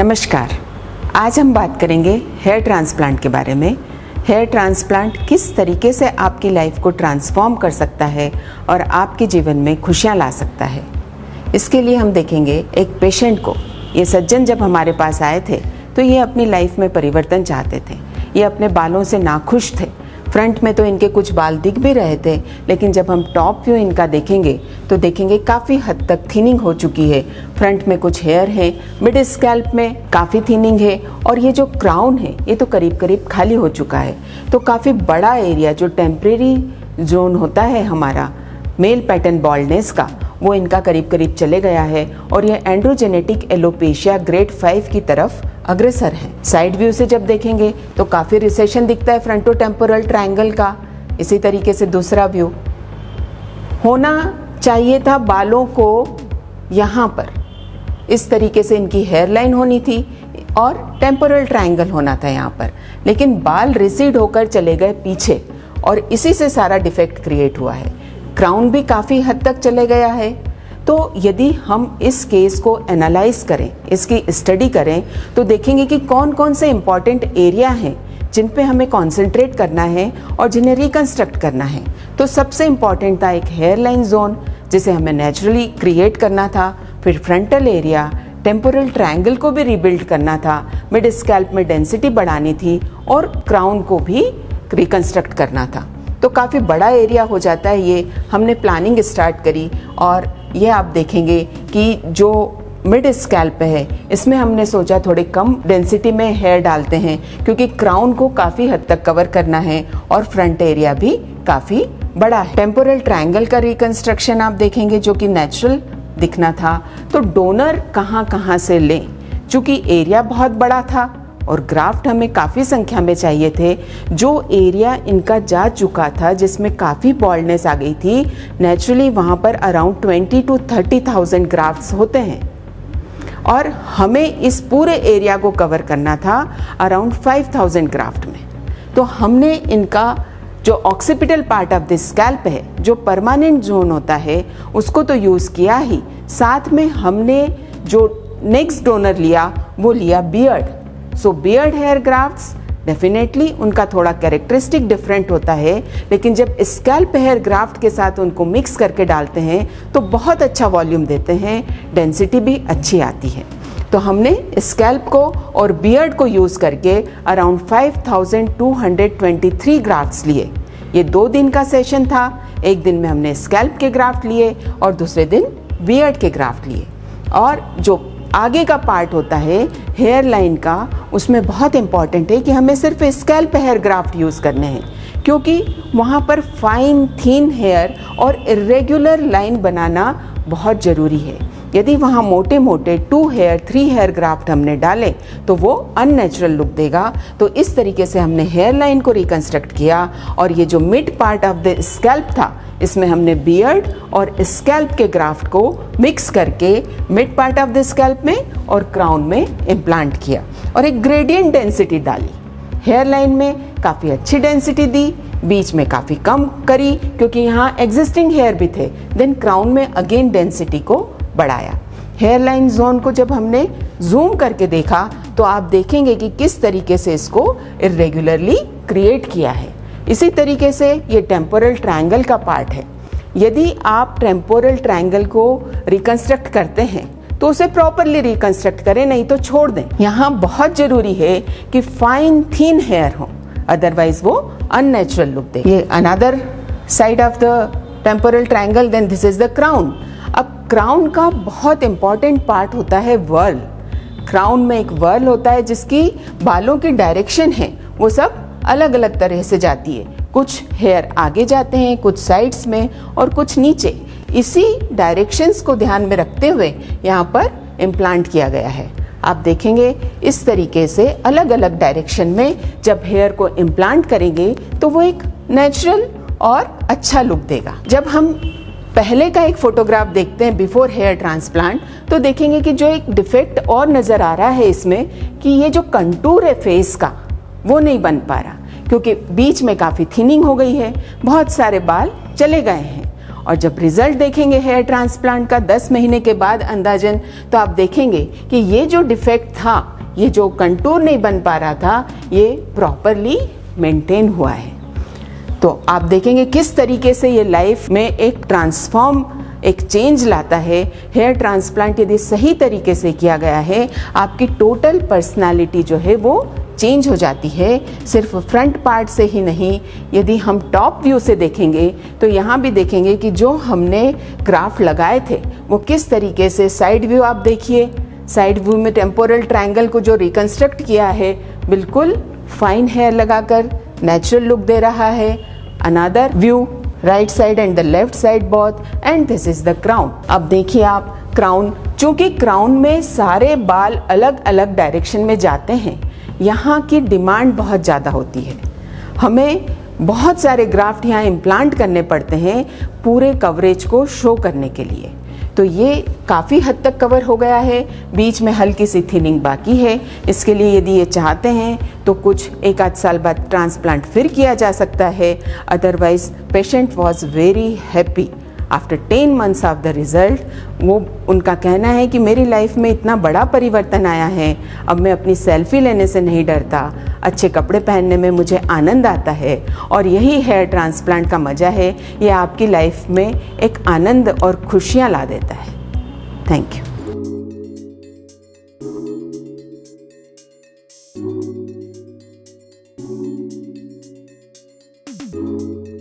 नमस्कार। आज हम बात करेंगे हेयर ट्रांसप्लांट के बारे में। हेयर ट्रांसप्लांट किस तरीके से आपकी लाइफ को ट्रांसफॉर्म कर सकता है और आपके जीवन में खुशियाँ ला सकता है। इसके लिए हम देखेंगे एक पेशेंट को। ये सज्जन जब हमारे पास आए थे तो ये अपनी लाइफ में परिवर्तन चाहते थे। ये अपने बालों से नाखुश थे। फ्रंट में तो इनके कुछ बाल दिख भी रहे थे, लेकिन जब हम टॉप व्यू इनका देखेंगे तो देखेंगे काफ़ी हद तक थिनिंग हो चुकी है। फ्रंट में कुछ हेयर है, मिड स्कैल्प में काफ़ी थिनिंग है, और ये जो क्राउन है ये तो करीब करीब खाली हो चुका है। तो काफ़ी बड़ा एरिया जो टेम्परेरी जोन होता है हमारा मेल पैटर्न बॉल्डनेस का, वो इनका करीब करीब चले गया है और ये एंड्रोजेनेटिक एलोपेशिया ग्रेड 5 की तरफ अग्रसर है। साइड व्यू से जब देखेंगे तो काफ़ी रिसेशन दिखता है फ्रंटो टेम्पोरल ट्रायंगल का। इसी तरीके से दूसरा व्यू होना चाहिए था बालों को यहाँ पर, इस तरीके से इनकी हेयर लाइन होनी थी और टेम्पोरल ट्रायंगल होना था यहाँ पर, लेकिन बाल रिसीड होकर चले गए पीछे और इसी से सारा डिफेक्ट क्रिएट हुआ है। क्राउन भी काफ़ी हद तक चले गया है। तो यदि हम इस केस को एनालाइज करें, इसकी स्टडी करें, तो देखेंगे कि कौन कौन से इम्पॉर्टेंट एरिया हैं जिन पे हमें कॉन्सेंट्रेट करना है और जिन्हें रिकंस्ट्रक्ट करना है। तो सबसे इम्पॉर्टेंट था एक हेयर लाइन जोन जिसे हमें नेचुरली क्रिएट करना था, फिर फ्रंटल एरिया, टेम्पोरल ट्रायंगल को भी रिबिल्ड करना था, मिड स्कैल्प में डेंसिटी बढ़ानी थी और क्राउन को भी रिकंस्ट्रक्ट करना था। तो काफ़ी बड़ा एरिया हो जाता है ये। हमने प्लानिंग स्टार्ट करी और ये आप देखेंगे कि जो मिड स्कैल्प है इसमें हमने सोचा थोड़े कम डेंसिटी में हेयर डालते हैं, क्योंकि क्राउन को काफ़ी हद तक कवर करना है और फ्रंट एरिया भी काफ़ी बड़ा है। टेम्पोरल ट्रायंगल का रिकंस्ट्रक्शन आप देखेंगे जो कि नेचुरल दिखना था। तो डोनर कहाँ कहाँ से लें, चूँकि एरिया बहुत बड़ा था और ग्राफ्ट हमें काफ़ी संख्या में चाहिए थे। जो एरिया इनका जा चुका था जिसमें काफ़ी बॉल्डनेस आ गई थी, नेचुरली वहाँ पर अराउंड 20 to 30,000 ग्राफ्ट्स होते हैं और हमें इस पूरे एरिया को कवर करना था अराउंड 5,000 ग्राफ्ट में। तो हमने इनका जो occipital part of the scalp है, जो परमानेंट जोन होता है, उसको तो यूज़ किया ही, साथ में हमने जो नेक्स्ट डोनर लिया वो लिया बियर्ड। सो बियर्ड हेयर ग्राफ्ट्स डेफिनेटली उनका थोड़ा कैरेक्टरिस्टिक डिफरेंट होता है, लेकिन जब स्कैल्प हेयर ग्राफ्ट के साथ उनको मिक्स करके डालते हैं तो बहुत अच्छा वॉल्यूम देते हैं, डेंसिटी भी अच्छी आती है। तो हमने स्कैल्प को और बियर्ड को यूज़ करके अराउंड 5,223 ग्राफ्ट्स लिए। ये 2 दिन का सेशन था। एक दिन में हमने स्कैल्प के ग्राफ्ट लिए और दूसरे दिन बियर्ड के ग्राफ्ट लिए। और जो आगे का पार्ट होता है हेयर लाइन का, उसमें बहुत इंपॉर्टेंट है कि हमें सिर्फ स्कैल्प हेयर ग्राफ्ट यूज़ करने हैं, क्योंकि वहाँ पर फाइन थीन हेयर और इरेगुलर लाइन बनाना बहुत ज़रूरी है। यदि वहाँ मोटे मोटे 2 हेयर 3 हेयर ग्राफ्ट हमने डाले तो वो अननेचुरल लुक देगा। तो इस तरीके से हमने हेयर लाइन को रिकंस्ट्रक्ट किया और ये जो mid part of the scalp था इसमें हमने बियर्ड और स्कैल्प के ग्राफ्ट को मिक्स करके mid part of the scalp में और क्राउन में इम्प्लांट किया और एक ग्रेडियंट डेंसिटी डाली। हेयर लाइन में काफ़ी अच्छी डेंसिटी दी, बीच में काफ़ी कम करी क्योंकि यहाँ एग्जिस्टिंग हेयर भी थे। देन क्राउन में अगेन डेंसिटी को बढ़ाया। हेयर लाइन जोन को जब हमने जूम करके देखा तो आप देखेंगे कि किस तरीके से इसको इरेगुलरली क्रिएट किया है। इसी तरीके से ये टेम्पोरल ट्रायंगल का पार्ट है। यदि आप टेम्पोरल ट्रायंगल को रिकंस्ट्रक्ट करते हैं तो उसे प्रॉपरली रिकंस्ट्रक्ट करें, नहीं तो छोड़ दें। यहाँ बहुत ज़रूरी है कि फाइन थीन हेयर हो, अदरवाइज वो अननेचुरल लुक दे। ये another side of the temporal triangle, then this is the crown. अब क्राउन का बहुत इंपॉर्टेंट पार्ट होता है वर्ल। क्राउन में एक वर्ल होता है जिसकी बालों की डायरेक्शन है वो सब अलग अलग तरह से जाती है। कुछ हेयर आगे जाते हैं, कुछ साइड्स में और कुछ नीचे। इसी डायरेक्शंस को ध्यान में रखते हुए यहाँ पर इम्प्लांट किया गया है। आप देखेंगे इस तरीके से अलग अलग डायरेक्शन में जब हेयर को इम्प्लांट करेंगे तो वो एक नेचुरल और अच्छा लुक देगा। जब हम पहले का एक फोटोग्राफ देखते हैं बिफोर हेयर ट्रांसप्लांट, तो देखेंगे कि जो एक डिफेक्ट और नज़र आ रहा है इसमें कि ये जो कंटूर है फेस का वो नहीं बन पा रहा, क्योंकि बीच में काफ़ी थिनिंग हो गई है, बहुत सारे बाल चले गए हैं और जब रिजल्ट देखेंगे हेयर ट्रांसप्लांट का 10 महीने के बाद अंदाजन, तो आप देखेंगे कि ये जो डिफेक्ट था, ये जो कंटूर नहीं बन पा रहा था, ये प्रॉपरली मेंटेन हुआ है। तो आप देखेंगे किस तरीके से ये लाइफ में एक चेंज लाता है। हेयर ट्रांसप्लांट यदि सही तरीके से किया गया है, आपकी टोटल पर्सनालिटी जो है वो चेंज हो जाती है, सिर्फ फ्रंट पार्ट से ही नहीं। यदि हम टॉप व्यू से देखेंगे तो यहाँ भी देखेंगे कि जो हमने ग्राफ्ट लगाए थे वो किस तरीके से, साइड व्यू आप देखिए, साइड व्यू में टेम्पोरल ट्रायंगल को जो रिकंस्ट्रक्ट किया है, बिल्कुल फाइन हेयर लगाकर नेचुरल लुक दे रहा है। Another view, right side and the left side both, and this is the crown. अब देखिए आप क्राउन, चूंकि क्राउन में सारे बाल अलग अलग डायरेक्शन में जाते हैं, यहाँ की डिमांड बहुत ज़्यादा होती है। हमें बहुत सारे ग्राफ्ट यहाँ इम्प्लांट करने पड़ते हैं पूरे कवरेज को शो करने के लिए। तो ये काफ़ी हद तक कवर हो गया है, बीच में हल्की सी थिनिंग बाकी है। इसके लिए यदि ये चाहते हैं तो कुछ 1 आध साल बाद ट्रांसप्लांट फिर किया जा सकता है। Otherwise patient was very happy after 10 months of the result. वो उनका कहना है कि मेरी लाइफ में इतना बड़ा परिवर्तन आया है, अब मैं अपनी सेल्फी लेने से नहीं डरता, अच्छे कपड़े पहनने में मुझे आनंद आता है। और यही हेयर ट्रांसप्लांट का मज़ा है, ये आपकी लाइफ में एक आनंद और खुशियाँ ला देता है। Thank you.